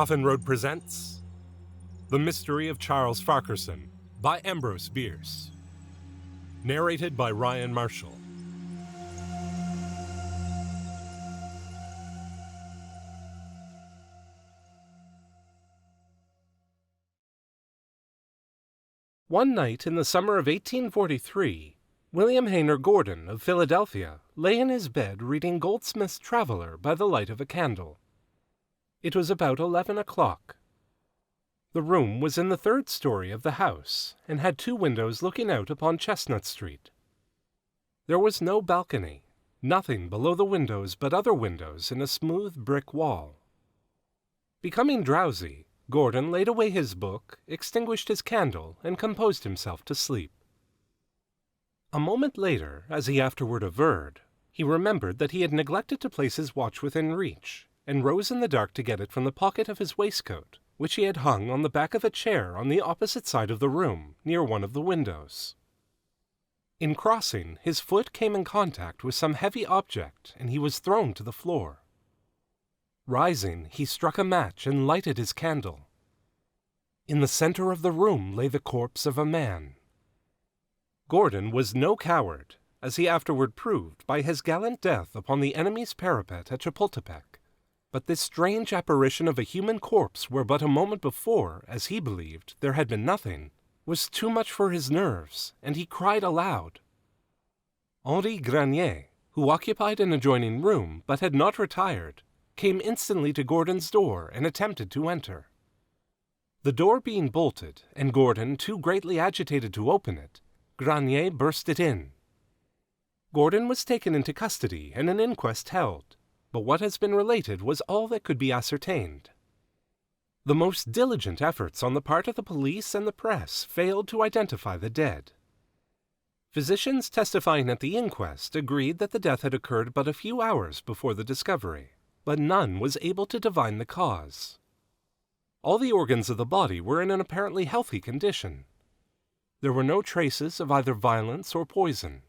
Coffin Road presents The Mystery of Charles Farquharson by Ambrose Bierce. Narrated by Ryan Marshall. One night in the summer of 1843, William Hayner Gordon of Philadelphia lay in his bed reading Goldsmith's Traveller by the light of a candle. It was about 11 o'clock. The room was in the third story of the house and had two windows looking out upon Chestnut Street. There was no balcony, nothing below the windows but other windows in a smooth brick wall. Becoming drowsy, Gordon laid away his book, extinguished his candle, and composed himself to sleep. A moment later, as he afterward averred, he remembered that he had neglected to place his watch within reach, and rose in the dark to get it from the pocket of his waistcoat, which he had hung on the back of a chair on the opposite side of the room, near one of the windows. In crossing, his foot came in contact with some heavy object, and he was thrown to the floor. Rising, he struck a match and lighted his candle. In the center of the room lay the corpse of a man. Gordon was no coward, as he afterward proved by his gallant death upon the enemy's parapet at Chapultepec. But this strange apparition of a human corpse where but a moment before, as he believed, there had been nothing, was too much for his nerves, and he cried aloud. Henri Granier, who occupied an adjoining room but had not retired, came instantly to Gordon's door and attempted to enter. The door being bolted, and Gordon too greatly agitated to open it, Granier burst it in. Gordon was taken into custody and an inquest held, but what has been related was all that could be ascertained. The most diligent efforts on the part of the police and the press failed to identify the dead. Physicians testifying at the inquest agreed that the death had occurred but a few hours before the discovery, but none was able to divine the cause. All the organs of the body were in an apparently healthy condition. There were no traces of either violence or poison.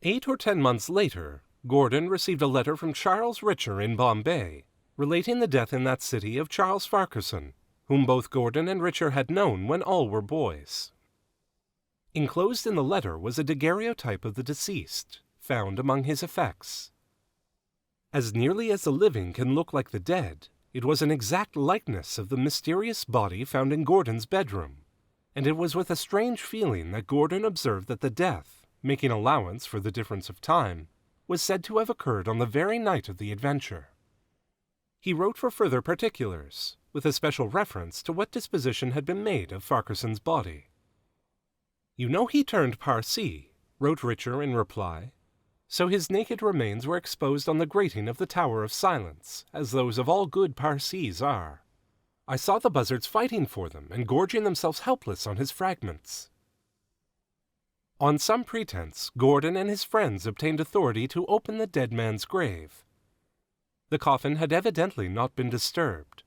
8 or 10 months later, Gordon received a letter from Charles Richer in Bombay, relating the death in that city of Charles Farquharson, whom both Gordon and Richer had known when all were boys. Enclosed in the letter was a daguerreotype of the deceased, found among his effects. As nearly as the living can look like the dead, it was an exact likeness of the mysterious body found in Gordon's bedroom, and it was with a strange feeling that Gordon observed that the death, making allowance for the difference of time, was said to have occurred on the very night of the adventure. He wrote for further particulars, with a special reference to what disposition had been made of Farquharson's body. "You know he turned Parsee," wrote Richer in reply, "so his naked remains were exposed on the grating of the Tower of Silence, as those of all good Parsees are. I saw the buzzards fighting for them and gorging themselves helpless on his fragments." On some pretense, Gordon and his friends obtained authority to open the dead man's grave. The coffin had evidently not been disturbed.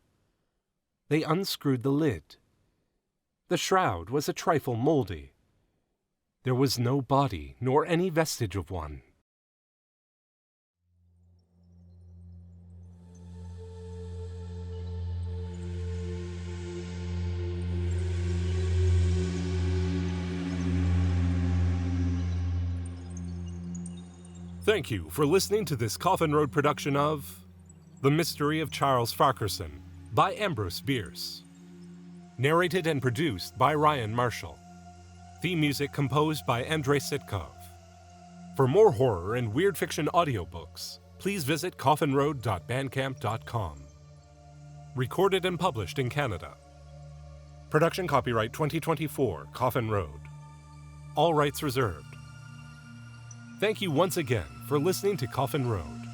They unscrewed the lid. The shroud was a trifle moldy. There was no body, nor any vestige of one. Thank you for listening to this Coffin Road production of The Mystery of Charles Farquharson by Ambrose Bierce. Narrated and produced by Ryan Marshall. Theme music composed by Andrei Sitkov. For more horror and weird fiction audiobooks, please visit coffinroad.bandcamp.com. Recorded and published in Canada. Production copyright 2024, Coffin Road. All rights reserved. Thank you once again for listening to Coffin Road.